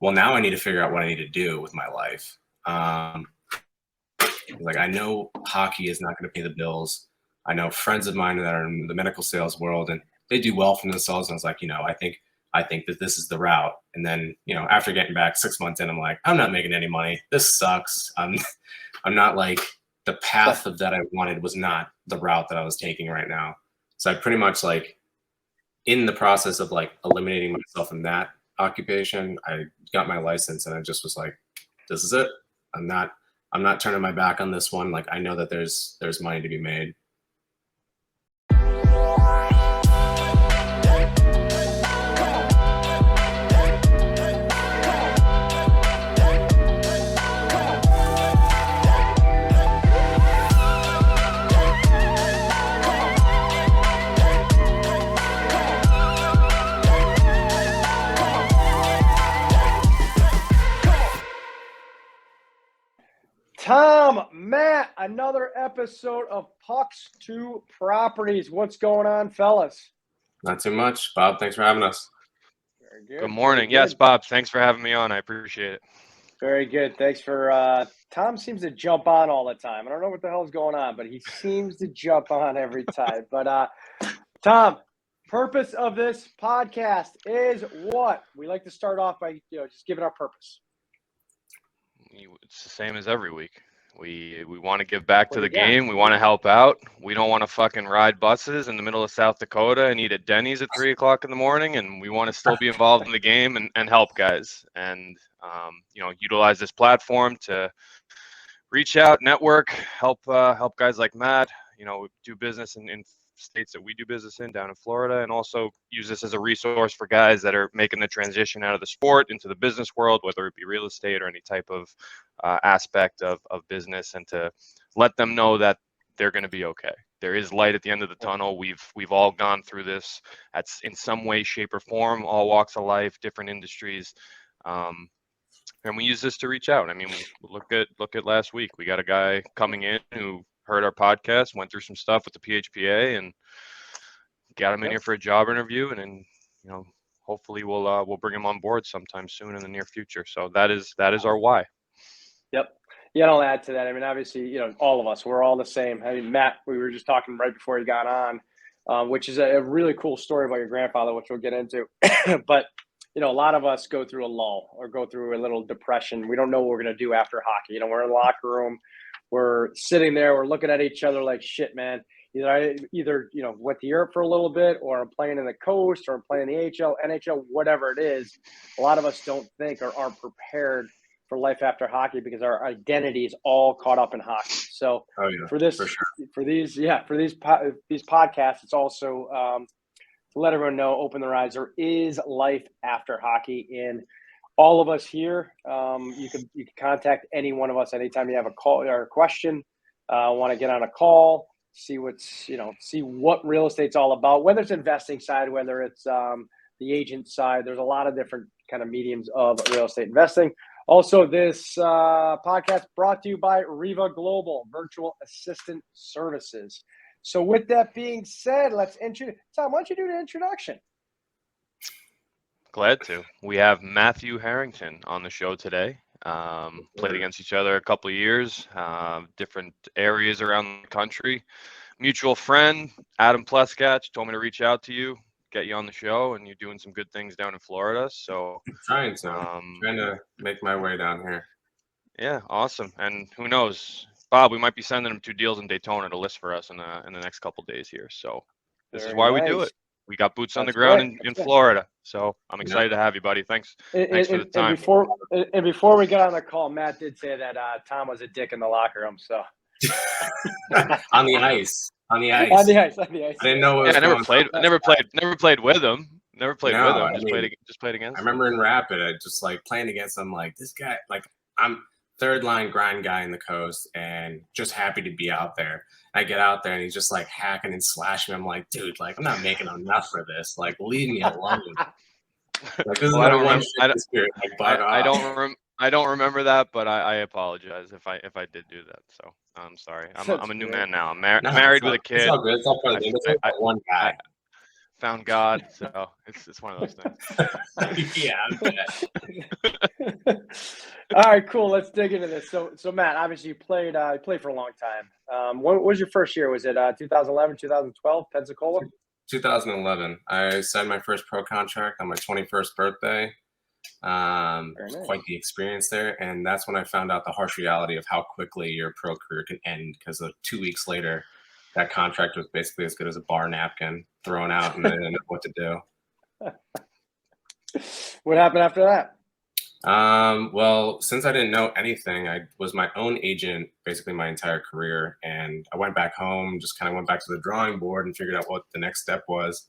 well, now I need to figure out what I need to do with my life. Like, I know hockey is not going to pay the bills. I know friends of mine that are in the medical sales world, and they do well for themselves. And I was like, I think that this is the route. And then, after getting back 6 months in, I'm like, I'm not making any money. This sucks. I'm not like, the path of that I wanted was not the route that I was taking right now. So I pretty much, like, in the process of like eliminating myself from that occupation, I got my license, and I just was like, this is it. I'm not turning my back on this one. Like, I know that there's money to be made. Tom, Matt, another episode of Pucks to Properties. What's going on, fellas? Not too much. Bob, thanks for having us. Very good. Good morning. Yes, Bob, thanks for having me on. I appreciate it. Very good. Thanks for Tom seems to jump on all the time. I don't know what the hell's going on, but he seems to jump on every time. But Tom, purpose of this podcast is what? We like to start off by just giving our purpose. It's the same as every week. We want to give back to the game. We want to help out. We don't want to fucking ride buses in the middle of South Dakota and eat at Denny's at 3 o'clock in the morning. And we want to still be involved in the game and help guys. And, utilize this platform to reach out, network, help guys like Matt, do business in states that we do business in down in Florida, and also use this as a resource for guys that are making the transition out of the sport into the business world, whether it be real estate or any type of aspect of business, and to let them know that they're going to be okay. There is light at the end of the tunnel. We've all gone through this in some way, shape, or form, all walks of life, different industries. And we use this to reach out. I mean, look at last week. We got a guy coming in who heard our podcast, went through some stuff with the PHPA, and got him in here for a job interview. And then, hopefully we'll bring him on board sometime soon in the near future. So that is our why. Yep. Yeah, I'll add to that. I mean, obviously, all of us, we're all the same. I mean, Matt, we were just talking right before he got on, which is a really cool story about your grandfather, which we'll get into. But a lot of us go through a lull or go through a little depression. We don't know what we're going to do after hockey. We're in the locker room. We're sitting there. We're looking at each other like, shit, man. Either went to Europe for a little bit, or I'm playing in the coast, or I'm playing the AHL, NHL, whatever it is. A lot of us don't think or aren't prepared for life after hockey because our identity is all caught up in hockey. So for these podcasts, it's also to let everyone know, open their eyes. There is life after hockey, and all of us here, you can contact any one of us anytime you have a call or a question, want to get on a call, see what real estate's all about, whether it's investing side, whether it's the agent side. There's a lot of different kind of mediums of real estate investing. Also, this podcast brought to you by REVA Global, Virtual Assistant Services. So with that being said, let's introduce. Tom, why don't you do the introduction? Glad to. We have Matthew Harrington on the show today. Played against each other a couple of years, different areas around the country. Mutual friend, Adam Pleskach, told me to reach out to you, get you on the show, and you're doing some good things down in Florida. So trying to make my way down here. Yeah, awesome. And who knows, Bob, we might be sending him 2 deals in Daytona to list for us in the next couple of days here. So this is why we do it. We got boots on the ground in Florida. So I'm excited to have you, buddy. Thanks for the time. And before we get on the call, Matt did say that Tom was a dick in the locker room. So on the ice. On the ice. I didn't know. I never played with him. Never played with him. Just played against. I remember in Rapid, I just like playing against him. Like, this guy, like, I'm third line grind guy in the coast, and just happy to be out there. I get out there, and he's just like hacking and slashing. I'm like, dude, like, I'm not making enough for this. Like, leave me alone. Like, this is I don't remember that, but I apologize if I did do that. So I'm sorry. I'm a new man now. I'm married with a kid. It's all good. It's all part of the game. One guy. Found God, so it's one of those things. Yeah. All right, cool. Let's dig into this. So Matt, obviously you played for a long time. What was your first year? Was it 2011, 2012, Pensacola? 2011. I signed my first pro contract on my 21st birthday. Very nice. Quite the experience there, and that's when I found out the harsh reality of how quickly your pro career can end. Because 2 weeks later, that contract was basically as good as a bar napkin thrown out, and I didn't know what to do. What happened after that? Well, since I didn't know anything, I was my own agent basically my entire career. And I went back home, just kind of went back to the drawing board and figured out what the next step was.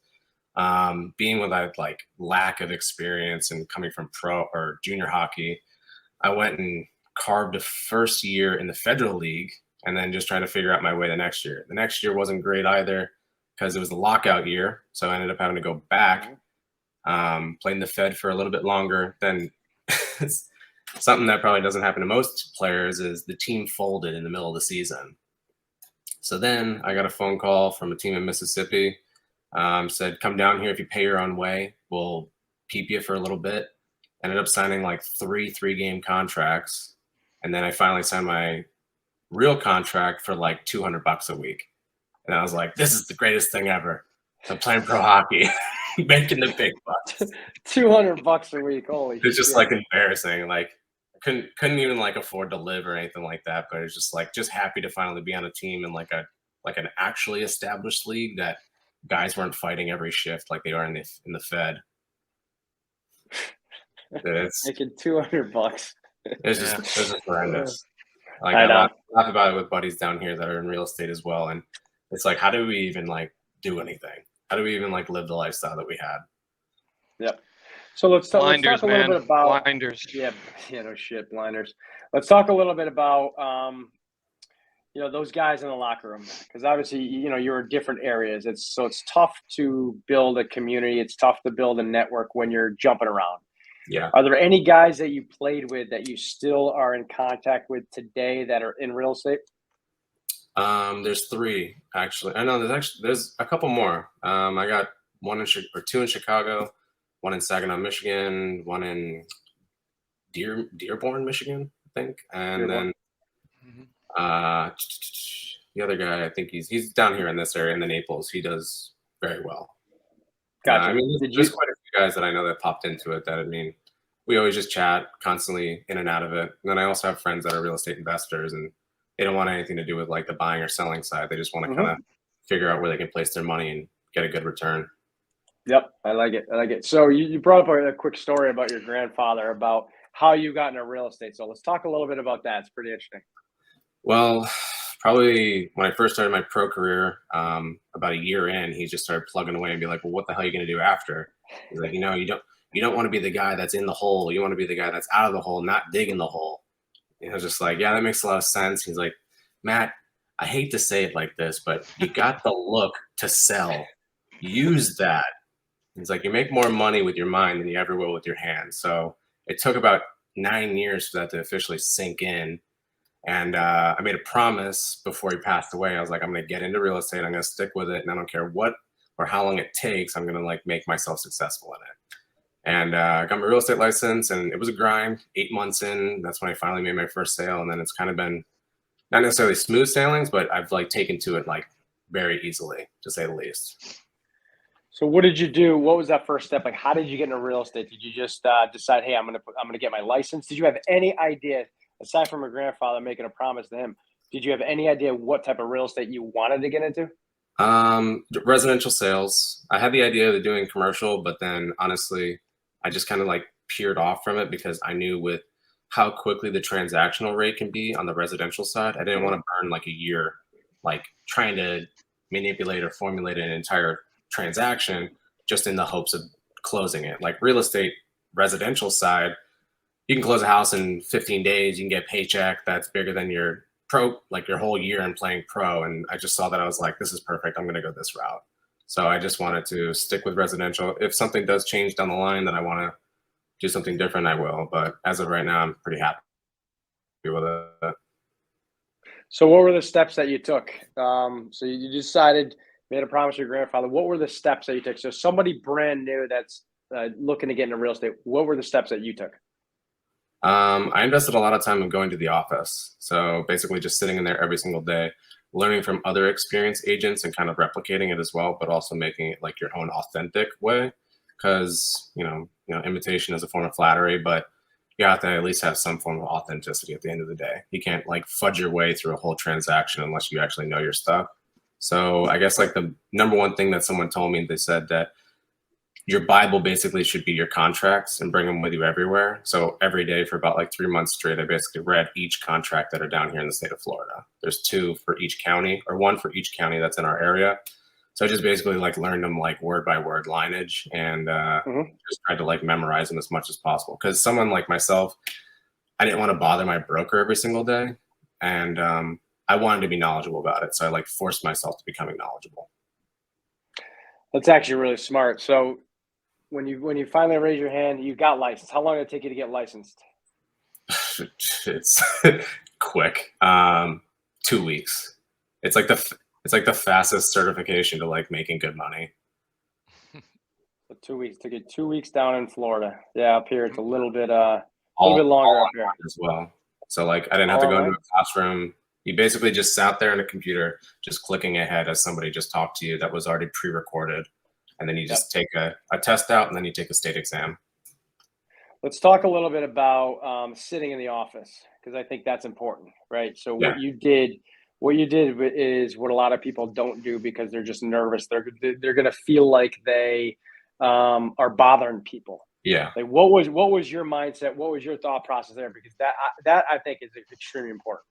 Being with that like lack of experience and coming from pro or junior hockey, I went and carved a first year in the Federal League and then just trying to figure out my way the next year. The next year wasn't great either because it was the lockout year. So I ended up having to go back, played in the Fed for a little bit longer. Then something that probably doesn't happen to most players is the team folded in the middle of the season. So then I got a phone call from a team in Mississippi, said, come down here. If you pay your own way, we'll keep you for a little bit. Ended up signing like three-game contracts. And then I finally signed my real contract for like $200 a week. And I was like, this is the greatest thing ever. I'm playing pro hockey, making the big bucks. $200 a week. Holy shit. It's just like embarrassing. Like couldn't even like afford to live or anything like that. But it's just like just happy to finally be on a team in like an actually established league that guys weren't fighting every shift like they are in the Fed. It's making $200. It's just horrendous. Like I laugh about it with buddies down here that are in real estate as well, and it's like, how do we even like do anything? How do we even like live the lifestyle that we had? Yep. So let's talk a little bit about blinders. Yeah, no shit, blinders. Let's talk a little bit about those guys in the locker room, because obviously you're in different areas. It's tough to build a community. It's tough to build a network when you're jumping around. Yeah. Are there any guys that you played with that you still are in contact with today that are in real estate? There's 3 actually. I know there's a couple more. I got 2 in Chicago, 1 in Saginaw, Michigan, 1 in Dearborn, Michigan, I think, and then the other guy, I think he's down here in this area in the Naples. He does very well. Gotcha. I mean, there's quite a few guys that I know that popped into it that, I mean, we always just chat constantly in and out of it. And then I also have friends that are real estate investors, and they don't want anything to do with like the buying or selling side. They just want to kind of figure out where they can place their money and get a good return. Yep. I like it. So you brought up a quick story about your grandfather, about how you got into real estate. So let's talk a little bit about that. It's pretty interesting. Well, probably when I first started my pro career, about a year in, he just started plugging away and be like, well, what the hell are you going to do after? He's like, you don't want to be the guy that's in the hole. You want to be the guy that's out of the hole, not digging the hole. And I was just like, yeah, that makes a lot of sense. He's like, Matt, I hate to say it like this, but you got the look to sell. Use that. He's like, you make more money with your mind than you ever will with your hands. So it took about 9 years for that to officially sink in. And I made a promise before he passed away. I was like, I'm going to get into real estate. I'm going to stick with it. And I don't care what or how long it takes. I'm going to like make myself successful in it. And I got my real estate license, and it was a grind. 8 months in, that's when I finally made my first sale. And then it's kind of been not necessarily smooth sailings, but I've like taken to it like very easily, to say the least. So what did you do? What was that first step? Like, how did you get into real estate? Did you just decide, hey, I'm gonna get my license? Did you have any idea, aside from your grandfather making a promise to him, did you have any idea what type of real estate you wanted to get into? Residential sales. I had the idea of doing commercial, but then honestly, I just kind of like peered off from it because I knew with how quickly the transactional rate can be on the residential side, I didn't want to burn like a year, like trying to manipulate or formulate an entire transaction just in the hopes of closing it. Like real estate, residential side, you can close a house in 15 days. You can get a paycheck that's bigger than your pro, like your whole year in playing pro. And I just saw that. I was like, this is perfect. I'm going to go this route. So I just wanted to stick with residential. If something does change down the line that I want to do something different, I will. But as of right now, I'm pretty happy with it. So what were the steps that you took? So you decided, made a promise to your grandfather. What were the steps that you took? So somebody brand new that's looking to get into real estate, what were the steps that you took? I invested a lot of time in going to the office. So basically just sitting in there every single day, learning from other experienced agents and kind of replicating it as well, but also making it like your own authentic way. Because, imitation is a form of flattery, but you have to at least have some form of authenticity at the end of the day. You can't like fudge your way through a whole transaction unless you actually know your stuff. So I guess like the number one thing that someone told me, they said that your Bible basically should be your contracts and bring them with you everywhere. So every day for about like 3 months straight, I basically read each contract that are down here in the state of Florida. There's 2 for each county, or 1 for each county that's in our area. So I just basically like learned them like word by word lineage and just tried to like memorize them as much as possible. Because someone like myself, I didn't want to bother my broker every single day, and I wanted to be knowledgeable about it. So I like forced myself to becoming knowledgeable. That's actually really smart. So when you finally raise your hand, you got licensed. How long did it take you to get licensed? It's quick. 2 weeks. It's like the fastest certification to like making good money. So 2 weeks. Took it 2 weeks down in Florida. Yeah, up here it's a little bit longer up here as well. So like I didn't have to go into a classroom. You basically just sat there on a computer, just clicking ahead as somebody just talked to you that was already pre-recorded. And then you just take a test out, and then you take a state exam. Let's talk a little bit about sitting in the office, because I think that's important, right? So what you did is what a lot of people don't do because they're just nervous. They're going to feel like they are bothering people. Yeah. Like what was your mindset? What was your thought process there? Because that I think is extremely important.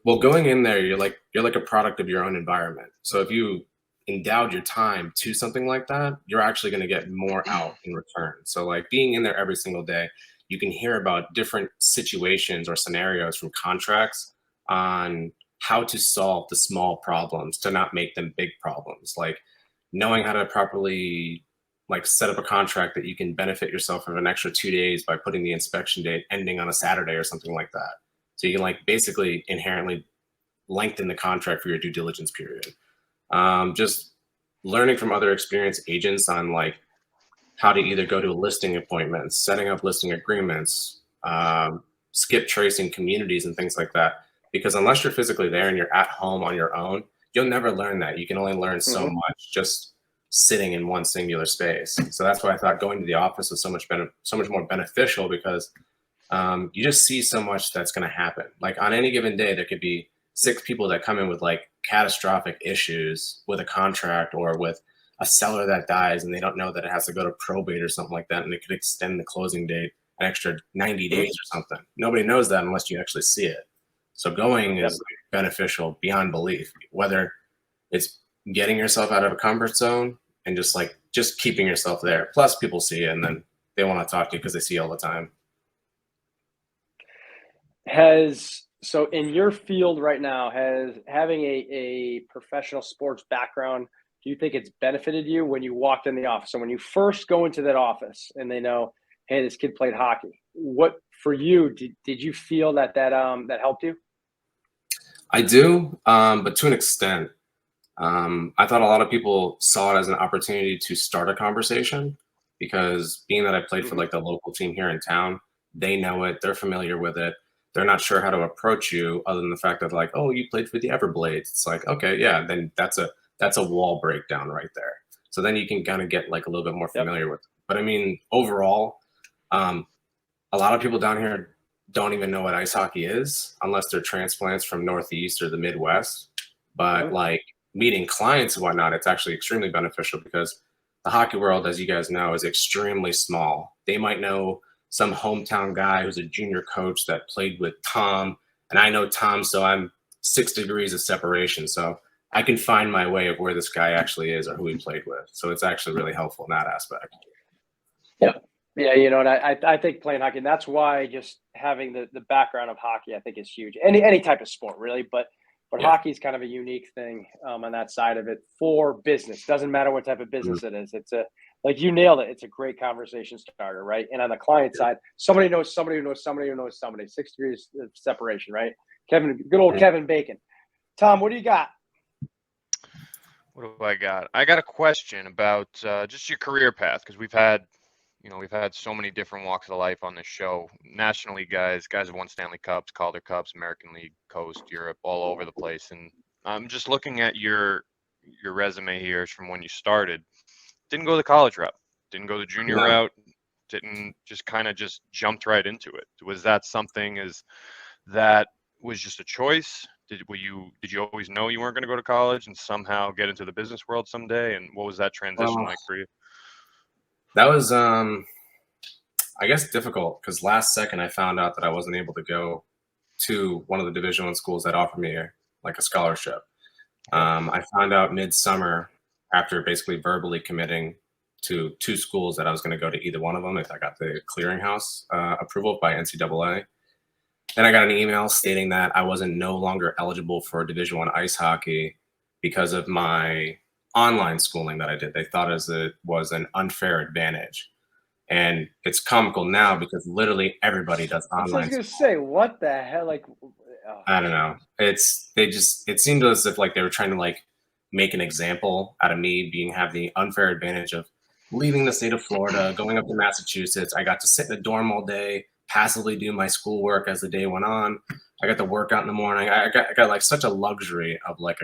Well, going in there, you're like a product of your own environment. So if you endowed your time to something like that, you're actually going to get more out in return. So like being in there every single day, you can hear about different situations or scenarios from contracts on how to solve the small problems to not make them big problems. Like knowing how to properly like set up a contract that you can benefit yourself of an extra 2 days by putting the inspection date ending on a Saturday or something like that. So you can like basically inherently lengthen the contract for your due diligence period. Just learning from other experienced agents on like how to either go to listing appointments, setting up listing agreements, skip tracing communities and things like that. Because unless you're physically there and you're at home on your own, you'll never learn that. You can only learn so much just sitting in one singular space. So that's why I thought going to the office was so much more beneficial, because you just see so much that's going to happen. Like on any given day, there could be 6 people that come in with like catastrophic issues with a contract or with a seller that dies and they don't know that it has to go to probate or something like that, and it could extend the closing date an extra 90 days or something. Nobody knows that unless you actually see it. So going is beneficial beyond belief, whether it's getting yourself out of a comfort zone and just keeping yourself there. Plus people see it and then they want to talk to you because they see you all the time. So in your field right now, has having a professional sports background, do you think it's benefited you when you walked in the office? So when you first go into that office and they know, hey, this kid played hockey, what for you, did you feel that helped you? I do, but to an extent. I thought a lot of people saw it as an opportunity to start a conversation, because being that I played for like the local team here in town, they know it, they're familiar with it. They're not sure how to approach you other than the fact that like, oh, you played for the Everblades. It's like, okay, yeah, then that's a wall breakdown right there. So then you can kind of get like a little bit more familiar with it. But I mean, overall, a lot of people down here don't even know what ice hockey is unless they're transplants from Northeast or the Midwest. But like meeting clients and whatnot, it's actually extremely beneficial, because the hockey world, as you guys know, is extremely small. They might know some hometown guy who's a junior coach that played with Tom, and I know Tom, so I'm 6 degrees of separation. So I can find my way of where this guy actually is or who he played with. So it's actually really helpful in that aspect. Yeah, and I think playing hockey, and that's why just having the background of hockey, I think is huge. Any type of sport, really, but hockey is kind of a unique thing on that side of it for business. Doesn't matter what type of business it is. It's like you nailed it. It's a great conversation starter, right? And on the client side, somebody knows somebody who knows somebody who knows somebody. 6 degrees of separation, right? Good old Kevin Bacon. Tom, what do you got? What do I got? I got a question about just your career path, because we've had we've had so many different walks of life on this show. National League guys have won Stanley Cups, Calder Cups, American League, Coast, Europe, all over the place. And I'm just looking at your resume here from when you started. Didn't go the college route, didn't go the junior No. route, didn't just kind of just jumped right into it. Was that something that was just a choice? Did you always know you weren't going to go to college and somehow get into the business world someday? And what was that transition like for you? That was, I guess, difficult because last second I found out that I wasn't able to go to one of the Division I schools that offered me like a scholarship. I found out midsummer after basically verbally committing to 2 schools that I was going to go to either one of them if I got the clearinghouse approval by NCAA. Then I got an email stating that I wasn't no longer eligible for Division I ice hockey because of my online schooling that I did. They thought it was an unfair advantage. And it's comical now because literally everybody does online. I was going to say, what the hell? Like, I don't know. It seemed as if like they were trying to like make an example out of me have the unfair advantage of leaving the state of Florida, going up to Massachusetts. I got to sit in the dorm all day, passively do my schoolwork as the day went on. I got to work out in the morning. I got like such a luxury of like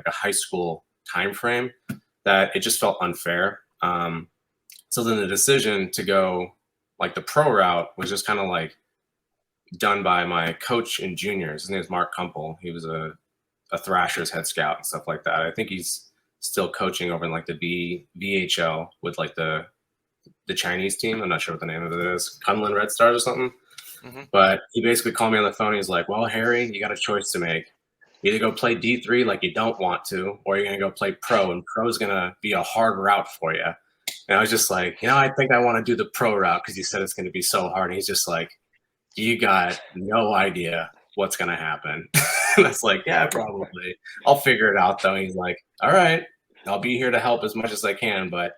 a high school time frame that it just felt unfair. So then the decision to go like the pro route was just kind of like done by my coach in juniors. His name is Mark Kumpel. He was a Thrashers head scout and stuff like that. I think he's still coaching over in like the VHL with like the Chinese team. I'm not sure what the name of it is, Kunlun Red Stars or something. Mm-hmm. But he basically called me on the phone. He's like, well, Harry, you got a choice to make. Either go play D3 like you don't want to, or you're going to go play pro, and pro is going to be a hard route for you. And I was just like, I think I want to do the pro route because he said it's going to be so hard. And he's just like, you got no idea what's going to happen. And I was like, yeah, probably. I'll figure it out, though. And he's like, all right, I'll be here to help as much as I can, but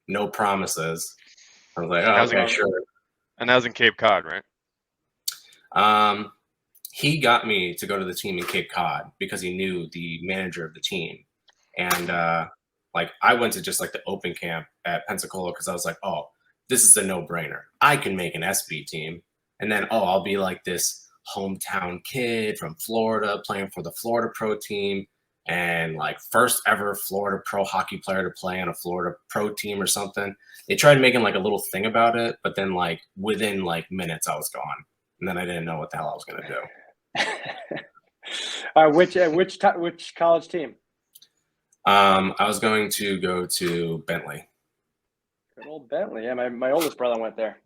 no promises. I was like, oh, okay, sure. And that was in Cape Cod, right? He got me to go to the team in Cape Cod because he knew the manager of the team. And like I went to just like the open camp at Pensacola because I was like, oh, this is a no-brainer. I can make an SB team. And then, I'll be like this hometown kid from Florida playing for the Florida pro team and like first ever Florida pro hockey player to play on a Florida pro team or something. They tried making like a little thing about it, but then like within like minutes I was gone. And then I didn't know what the hell I was going to do. Which college team? I was going to go to Bentley. Good old Bentley. Yeah, my oldest brother went there.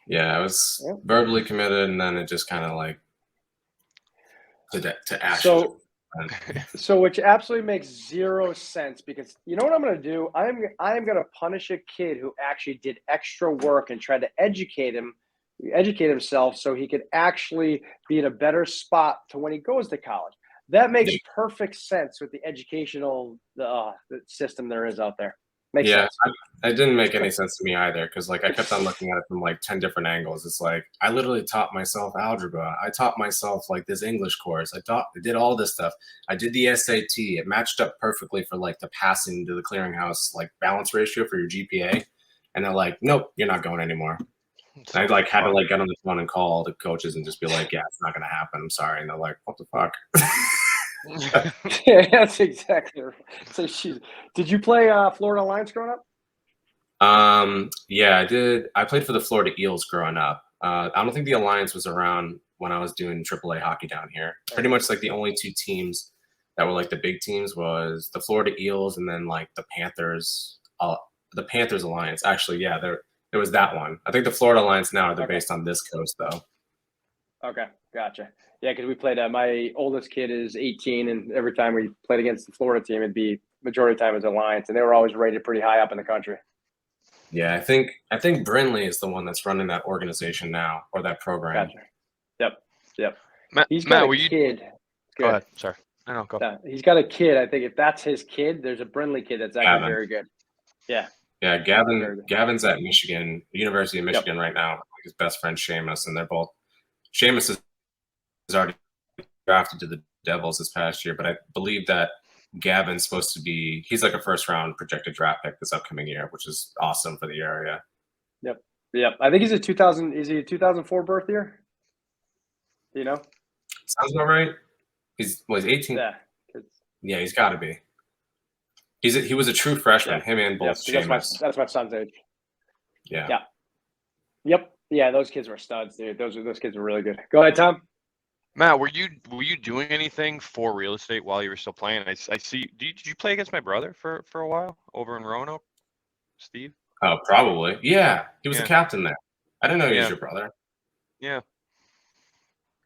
Yeah, I was verbally committed, and then it just kind of like to action. So which absolutely makes zero sense because you know what I'm going to do? I am going to punish a kid who actually did extra work and tried to educate himself so he could actually be in a better spot to when he goes to college. That makes perfect sense with the educational the system there is out there. Makes sense. It didn't make any sense to me either because like I kept on looking at it from like 10 different angles. It's like I literally taught myself algebra. I taught myself like this English course. I did all this stuff. I did the SAT. It matched up perfectly for like the passing to the clearinghouse like balance ratio for your GPA. And they're like, nope, you're not going anymore. And I like had to like get on the phone and call the coaches and just be like, yeah, it's not gonna happen. I'm sorry. And they're like, what the fuck? Yeah, that's exactly right. So did you play Florida Alliance growing up? Yeah, I did. I played for the Florida Eels growing up. I don't think the Alliance was around when I was doing AAA hockey down here. Pretty much like the only 2 teams that were like the big teams was the Florida Eels and then like the Panthers Alliance. Actually, yeah, there was that one. I think the Florida Alliance now they're based on this coast though. Okay, gotcha. Yeah, because we played. My oldest kid is 18, and every time we played against the Florida team, it'd be majority of the time as Alliance, and they were always rated pretty high up in the country. Yeah, I think Brinley is the one that's running that organization now or that program. Gotcha. Yep. He's got a kid. Go ahead. Sorry. No, go. He's got a kid. I think if that's his kid, there's a Brinley kid that's actually very good. Yeah. Yeah, Gavin's at Michigan, University of Michigan right now. His best friend Seamus, and they're both. Seamus is already drafted to the Devils this past year, but I believe that Gavin's supposed to be. He's like a first round projected draft pick this upcoming year, which is awesome for the area. Yep. I think he's a 2000. Is he a 2004 birth year? Do you know? Sounds about right. He's 18. Yeah. Yeah, he's got to be. He was a true freshman. Yeah. Him and both Seamus. That's my son's age. Yeah. Yeah. Yep. Yeah, those kids were studs, dude. Those kids were really good. Go ahead, Tom. Matt, were you doing anything for real estate while you were still playing? I see. Did you play against my brother for a while over in Roanoke, Steve? Oh, probably. Yeah, he was the captain there. I didn't know he was your brother. Yeah.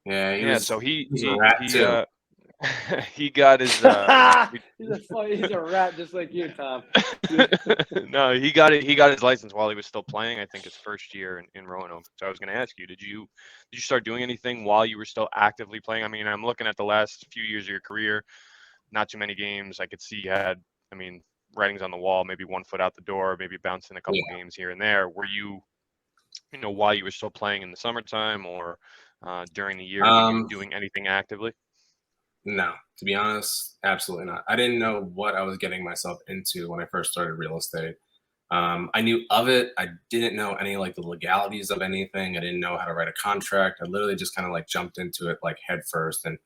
Yeah, Yeah. So he was a rat too. he got his. He's a rat just like you, Tom. No, he got it. He got his license while he was still playing. I think his first year in Roanoke. So I was going to ask you, did you start doing anything while you were still actively playing? I mean, I'm looking at the last few years of your career. Not too many games. I could see you had. I mean, writings on the wall. Maybe 1 foot out the door. Maybe bouncing a couple games here and there. Were you, while you were still playing in the summertime or during the year, were you doing anything actively? No, to be honest, absolutely not. I didn't know what I was getting myself into when I first started real estate. I knew of it. I didn't know any the legalities of anything. I didn't know how to write a contract. I literally just kind of jumped into it head first and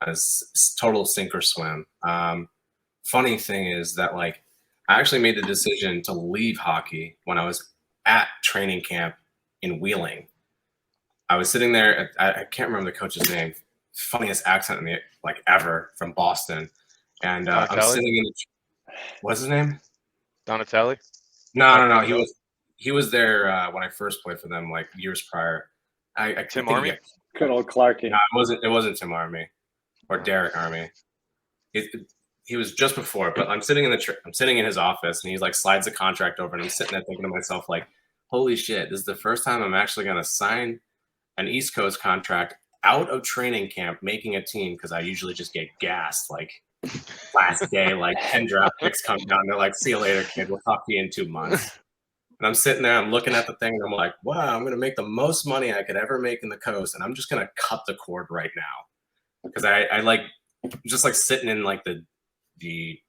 as total sink or swim. Funny thing is that I actually made the decision to leave hockey when I was at training camp in Wheeling. I was sitting there. I can't remember the coach's name. Funniest accent in the ever from Boston, and I'm sitting in. What's his name? Donatelli. No. He was there when I first played for them years prior. I Tim Army. Good old Clarky. No, it wasn't Tim Army or Derek Army. He was just before, but I'm sitting in his office, and he's slides the contract over, and I'm sitting there thinking to myself holy shit, this is the first time I'm actually gonna sign an East Coast contract out of training camp, making a team, because I usually just get gassed last day, 10 draft picks come down. They're like, see you later, kid. We'll talk to you in 2 months. And I'm sitting there, I'm looking at the thing, and I'm like, wow, I'm going to make the most money I could ever make in the coast, and I'm just going to cut the cord right now. Because I just sitting in the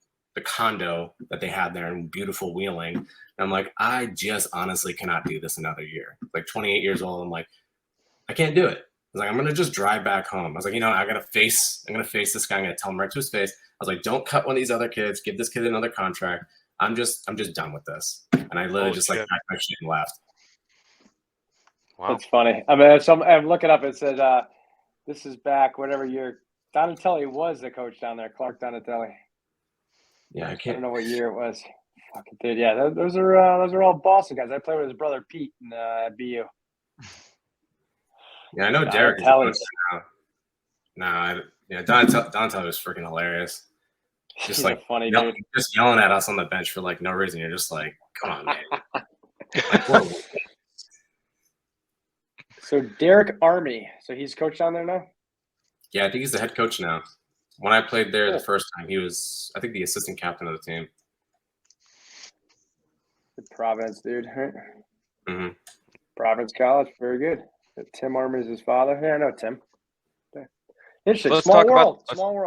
condo that they had there in beautiful Wheeling. And I'm like, I just honestly cannot do this another year. 28 years old, I'm like, I can't do it. I was like, I'm gonna just drive back home. I was like, I'm gonna face this guy. I'm gonna tell him right to his face. I was like, don't cut one of these other kids. Give this kid another contract. I'm just done with this. And I literally packed my shit and left. Wow, that's funny. I mean, I'm looking up. It said this is back whatever year Donatelli was the coach down there. Clark Donatelli. Yeah, I don't know what year it was. Fucking dude, yeah, those are all Boston guys. I played with his brother Pete in BU. Yeah, I know Derek is a coach now. Donatelli was freaking hilarious. Just funny dude. Just yelling at us on the bench for no reason. You're just like, come on, man. So Derek Army. So he's coach down there now? Yeah, I think he's the head coach now. When I played there the first time, he was, I think, the assistant captain of the team. Good Providence, dude. Right? Mm-hmm. Providence College, very good. Tim Army is his father. Yeah, I know Tim. Okay. Interesting. So Small world.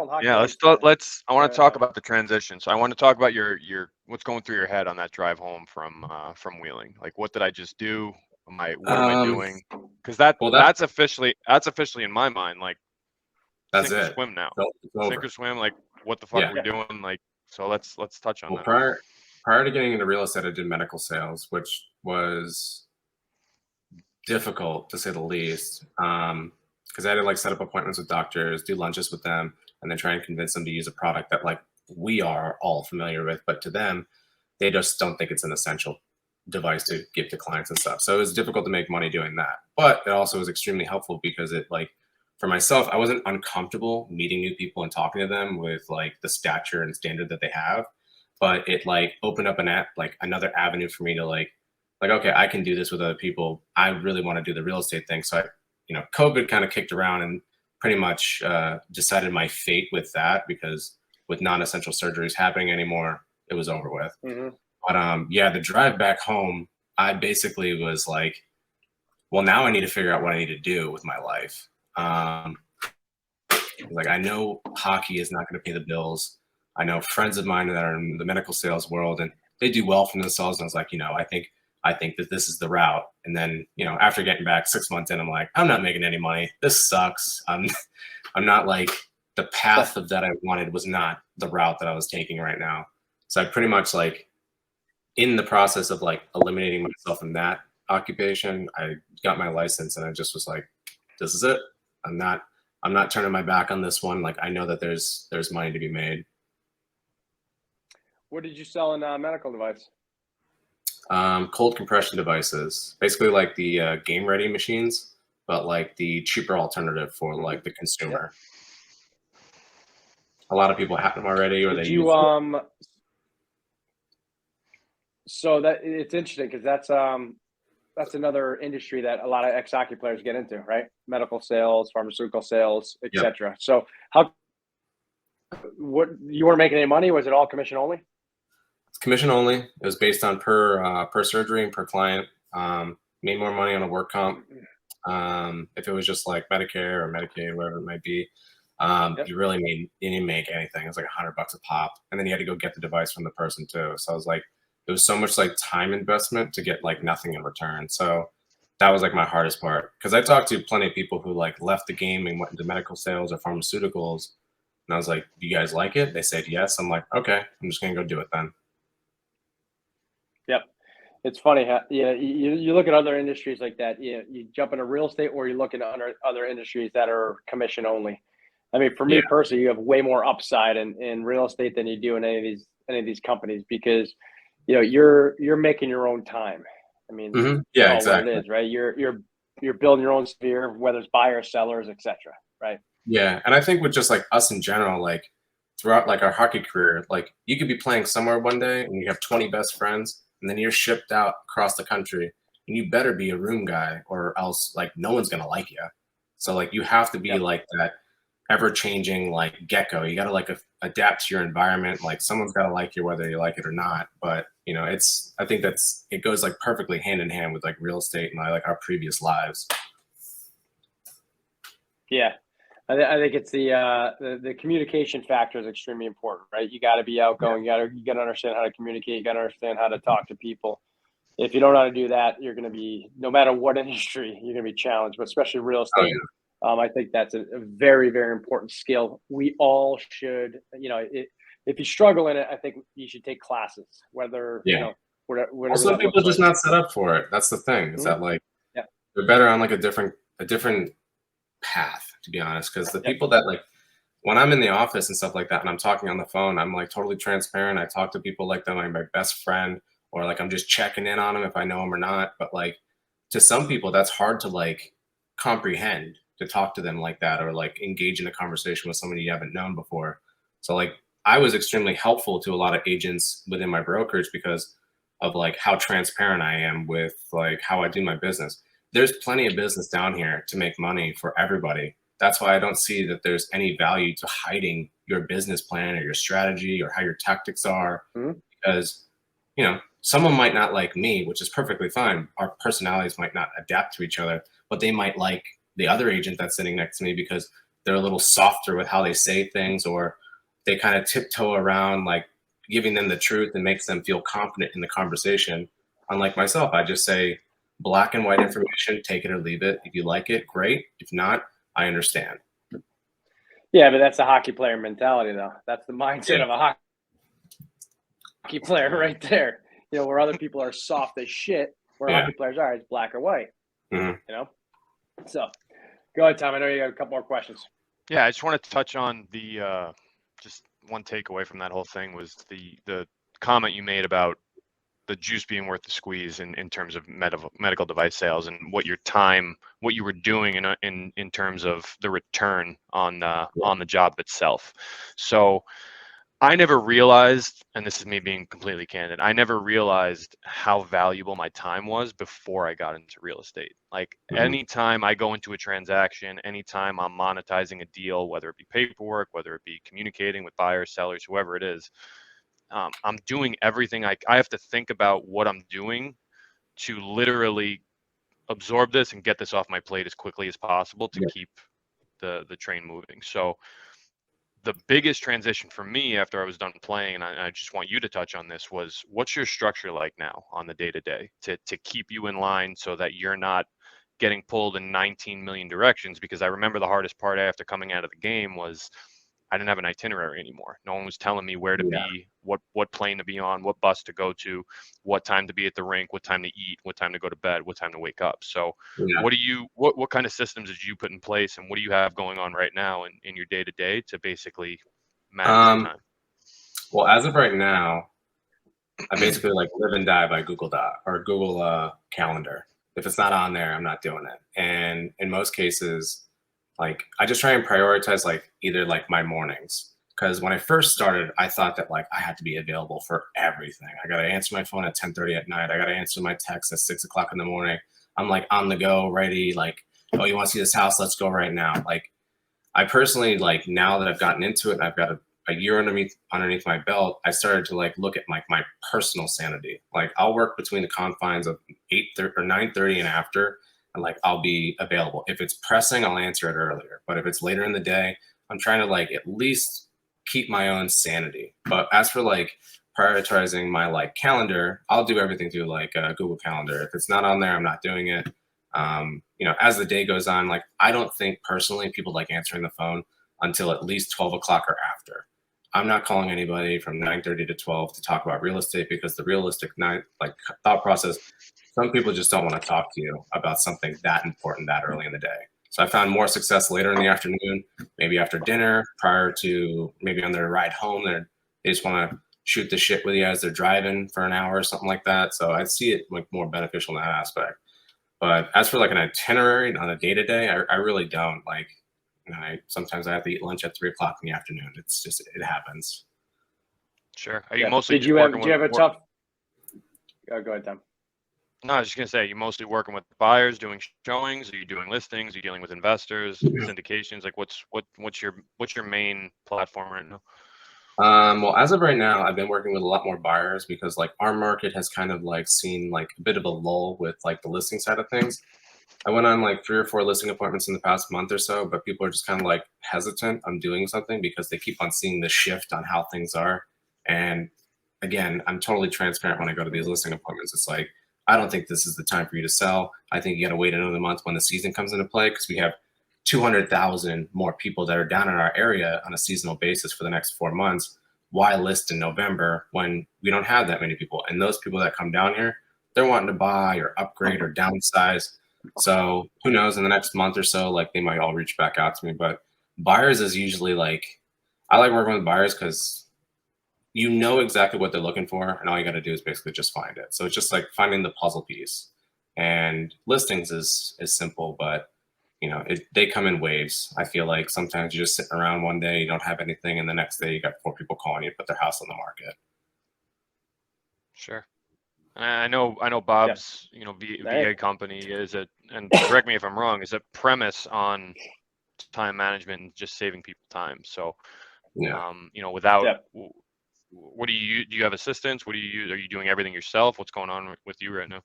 Hockey. Yeah, I want to talk about the transition. So I want to talk about your what's going through your head on that drive home from Wheeling. What did I just do? What am I doing? Because that's officially in my mind that's sink or it. swim now. Sink or swim. What the fuck are we doing? So let's touch on that. Prior to getting into real estate, I did medical sales, which was difficult to say the least, because I had to set up appointments with doctors, do lunches with them, and then try and convince them to use a product that we are all familiar with, but to them, they just don't think it's an essential device to give to clients and stuff. So it was difficult to make money doing that, but it also was extremely helpful because it for myself, I wasn't uncomfortable meeting new people and talking to them with the stature and standard that they have, but it opened up another avenue for me to okay, I can do this with other people. I really want to do the real estate thing. So COVID kind of kicked around and pretty much decided my fate with that, because with non-essential surgeries happening anymore, it was over with. Mm-hmm. But yeah, the drive back home, I basically was well, now I need to figure out what I need to do with my life. I know hockey is not going to pay the bills. I know friends of mine that are in the medical sales world, and they do well for themselves. And I was I think that this is the route. And then, after getting back 6 months in, I'm like, I'm not making any money. This sucks. I'm not like, the path of that I wanted was not the route that I was taking right now. So I pretty much like, in the process of like eliminating myself from that occupation, I got my license and I just was like, this is it. I'm not turning my back on this one. Like, I know that there's money to be made. What did you sell in medical device? Cold compression devices, basically like the game ready machines, but like the cheaper alternative for like the consumer. A lot of people have them already, or Did they you use. So that it's interesting because that's another industry that a lot of ex-hockey players get into, right? Medical sales, pharmaceutical sales, Yep. etc. So what you weren't making any money? Was it all commission only? It's commission only. It was based on per surgery and per client. Made more money on a work comp. If it was just like Medicare or Medicaid, whatever it might be, you didn't make anything. It was like $100 a pop, and then you had to go get the device from the person too. So I was like, it was so much like time investment to get like nothing in return. So that was like my hardest part, because I talked to plenty of people who like left the game and went into medical sales or pharmaceuticals, and I was like, do you guys like it? They said yes. I'm like, okay, I'm just gonna go do it then. Yep. It's funny how you look at other industries like that. You jump into real estate, or you look into other industries that are commission only. I mean, for me personally, you have way more upside in real estate than you do in any of these companies, because you're making your own time. I mean, Yeah, all exactly. what it is, right? You're building your own sphere, whether it's buyers, sellers, etc. Right? Yeah, and I think with just like us in general, like throughout like our hockey career, like you could be playing somewhere one day and you have 20 best friends, and then you're shipped out across the country, and you better be a room guy, or else like no one's gonna like you. So like you have to be like that ever changing like gecko. You got to like adapt to your environment. Like someone's got to like you whether you like it or not. But I think it goes like perfectly hand in hand with like real estate and like our previous lives. Yeah. I think it's the communication factor is extremely important, right? You got to be outgoing. You got to understand how to communicate. You got to understand how to talk to people. If you don't know how to do that, you're going to be, no matter what industry, you're going to be challenged. But especially real estate, I think that's a very, very important skill. We all should, if you struggle in it, I think you should take classes. Whether whatever Some that people looks just like. not set up for it. That's the thing. Is that like they're better on like a different path, to be honest, because the people that like, when I'm in the office and stuff like that and I'm talking on the phone, I'm like totally transparent. I talk to people like they're like my best friend, or like I'm just checking in on them if I know them or not. But like to some people, that's hard to like comprehend, to talk to them like that, or like engage in a conversation with somebody you haven't known before. So like I was extremely helpful to a lot of agents within my brokerage because of like how transparent I am with like how I do my business. There's plenty of business down here to make money for everybody. That's why I don't see that there's any value to hiding your business plan or your strategy or how your tactics are, because someone might not like me, which is perfectly fine. Our personalities might not adapt to each other, but they might like the other agent that's sitting next to me because they're a little softer with how they say things, or they kind of tiptoe around like giving them the truth and makes them feel confident in the conversation. Unlike myself, I just say black and white information, take it or leave it. If you like it, great. If not, I understand. Yeah, but that's a hockey player mentality, though. That's the mindset of a hockey player right there. Where other people are soft as shit, where hockey players are, it's black or white. So go ahead, Tom. I know you got a couple more questions. Yeah, I just want to touch on the just one takeaway from that whole thing was the comment you made about the juice being worth the squeeze in terms of medical device sales, and what you were doing in terms of the return on the job itself. So I never realized, and this is me being completely candid, I never realized how valuable my time was before I got into real estate. Like anytime I go into a transaction, anytime I'm monetizing a deal, whether it be paperwork, whether it be communicating with buyers, sellers, whoever it is, I'm doing everything. I have to think about what I'm doing to literally absorb this and get this off my plate as quickly as possible to keep the train moving. So the biggest transition for me after I was done playing, and I just want you to touch on this, was what's your structure like now on the day-to-day to keep you in line so that you're not getting pulled in 19 million directions? Because I remember the hardest part after coming out of the game was I didn't have an itinerary anymore. No one was telling me where to be, what plane to be on, what bus to go to, what time to be at the rink, what time to eat, what time to go to bed, what time to wake up. So what kind of systems did you put in place, and what do you have going on right now in your day-to-day to basically manage your time? Well, as of right now, I basically like live and die by Google Calendar. If it's not on there, I'm not doing it. And in most cases, like I just try and prioritize like either like my mornings. Because when I first started, I thought that like I had to be available for everything. I got to answer my phone at 10:30 at night. I got to answer my text at 6 o'clock in the morning. I'm like on the go, ready. Like, oh, you want to see this house? Let's go right now. Like, I personally like now that I've gotten into it and I've got a year underneath my belt, I started to like look at like my personal sanity. Like I'll work between the confines of 8:30 or 9:30 and after, and like I'll be available. If it's pressing, I'll answer it earlier. But if it's later in the day, I'm trying to like at least keep my own sanity. But as for like prioritizing my like calendar, I'll do everything through like Google Calendar. If it's not on there, I'm not doing it. As the day goes on, like I don't think personally people like answering the phone until at least 12 o'clock or after. I'm not calling anybody from 9:30 to 12 to talk about real estate, because the realistic thought process, some people just don't want to talk to you about something that important that early in the day. So I found more success later in the afternoon, maybe after dinner, prior to maybe on their ride home. They just want to shoot the shit with you as they're driving for an hour or something like that. So I see it like more beneficial in that aspect. But as for like an itinerary on a day-to-day, I really don't. Like, sometimes I have to eat lunch at 3 o'clock in the afternoon. It's just, it happens. Sure. Are you mostly do you have a tough? Go ahead, Tom. No, I was just gonna say, you mostly working with buyers, doing showings? Are you doing listings? Are you dealing with investors, syndications? Like, what's your main platform right now? Well, as of right now, I've been working with a lot more buyers because like our market has kind of like seen like a bit of a lull with like the listing side of things. I went on like 3 or 4 listing appointments in the past month or so, but people are just kind of like hesitant on doing something because they keep on seeing the shift on how things are. And again, I'm totally transparent when I go to these listing appointments. It's like, I don't think this is the time for you to sell. I think you got to wait another month when the season comes into play, because we have 200,000 more people that are down in our area on a seasonal basis for the next 4 months. Why list in November when we don't have that many people? And those people that come down here, they're wanting to buy or upgrade or downsize. So who knows, in the next month or so, like they might all reach back out to me. But buyers is usually like, I like working with buyers because you know exactly what they're looking for, and all you got to do is basically just find it. So it's just like finding the puzzle piece. And listings is simple, but they come in waves. I feel like sometimes you're just sitting around one day, you don't have anything, and the next day you got 4 people calling you to put their house on the market. Sure. And I know Bob's, VA company and correct me if I'm wrong, is a premise on time management and just saving people time. So, what do you have assistants? What do you use? Are you doing everything yourself? What's going on with you right now?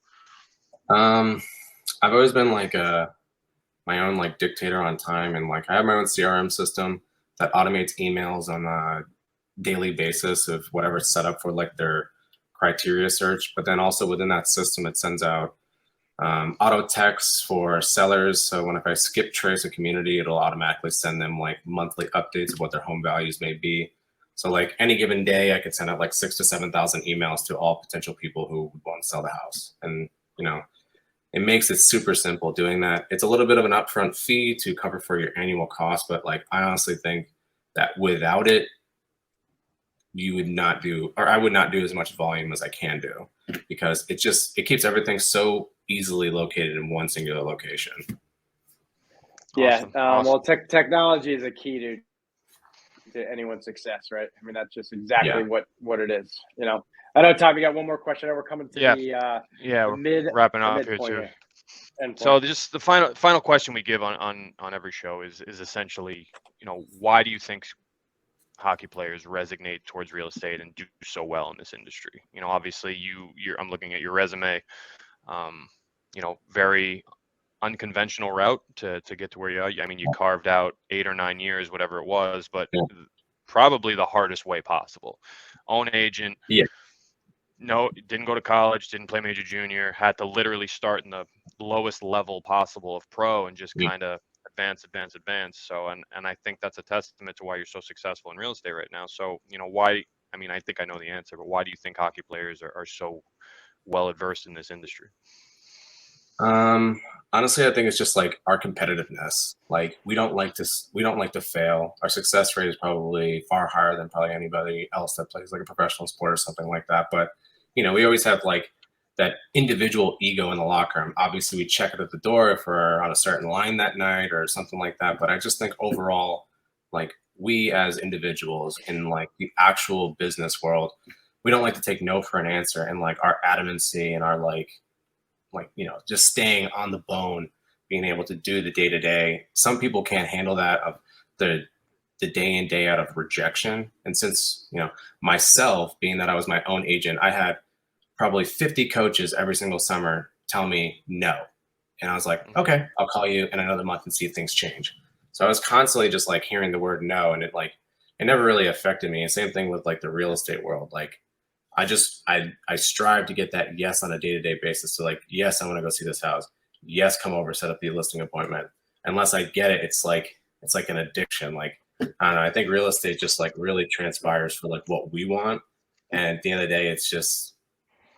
I've always been like my own like dictator on time, and like I have my own CRM system that automates emails on a daily basis of whatever's set up for like their criteria search. But then also within that system, it sends out auto texts for sellers. So if I skip trace a community, it'll automatically send them like monthly updates of what their home values may be. So like any given day, I could send out like 6,000 to 7,000 emails to all potential people who would want to sell the house. And, it makes it super simple doing that. It's a little bit of an upfront fee to cover for your annual cost, but like I honestly think that without it, I would not do as much volume as I can do, because it keeps everything so easily located in one singular location. Yeah. Awesome. Well, technology is a key to anyone's success, right? I mean, that's just exactly what it is. I know, Tom, you got one more question. I know we're coming to we're wrapping up here too. So just the final question we give on every show is essentially, why do you think hockey players resonate towards real estate and do so well in this industry? Obviously I'm looking at your resume, very unconventional route to get to where you are. I mean, you carved out 8 or 9 years, whatever it was, but probably the hardest way possible. Own agent. Yeah. No, didn't go to college, didn't play major junior, had to literally start in the lowest level possible of pro and just kind of advance. So, and I think that's a testament to why you're so successful in real estate right now. So, why, I mean, I think I know the answer, but why do you think hockey players are so well adversed in this industry? Honestly, I think it's just like our competitiveness. Like we don't like to fail. Our success rate is probably far higher than probably anybody else that plays like a professional sport or something like that. But we always have like that individual ego in the locker room. Obviously, we check it at the door if we're on a certain line that night or something like that. But I just think overall, like we as individuals in like the actual business world, we don't like to take no for an answer, and like our adamancy and our like just staying on the bone, being able to do the day to day. Some people can't handle that of the day in, day out of rejection. And since, myself, being that I was my own agent, I had probably 50 coaches every single summer tell me no. And I was like, okay, I'll call you in another month and see if things change. So I was constantly just like hearing the word no, and it never really affected me. And same thing with like the real estate world. Like I strive to get that yes on a day-to-day basis. So like, yes, I want to go see this house. Yes, come over, set up the listing appointment. Unless I get it, it's like an addiction. Like, I don't know. I think real estate just like really transpires for like what we want. And at the end of the day, it's just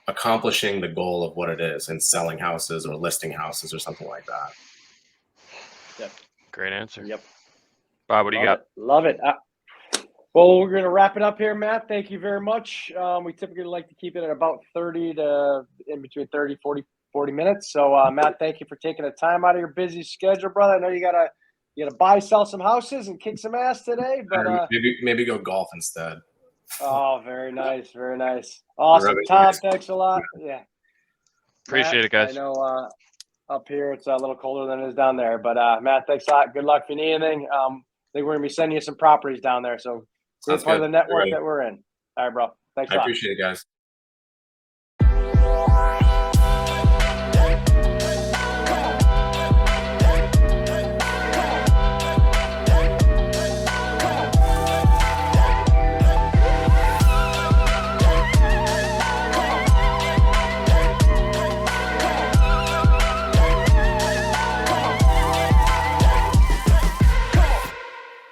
accomplishing the goal of what it is and selling houses or listing houses or something like that. Yep. Great answer. Yep. Bob, what do you got? Love it. Well, we're going to wrap it up here, Matt. Thank you very much. We typically like to keep it at about 30 to in between 30, 40 minutes. So, Matt, thank you for taking the time out of your busy schedule, brother. I know you gotta buy, sell some houses and kick some ass today, but maybe go golf instead. Oh, very nice, very nice. Awesome, Tom. Thanks a lot. Yeah, appreciate Matt, it, guys. I know up here it's a little colder than it is down there, but Matt, thanks a lot. Good luck if you need anything. I think we're gonna be sending you some properties down there, so it's part of the network that we're in. All right, bro. Thanks a lot. I appreciate it, guys.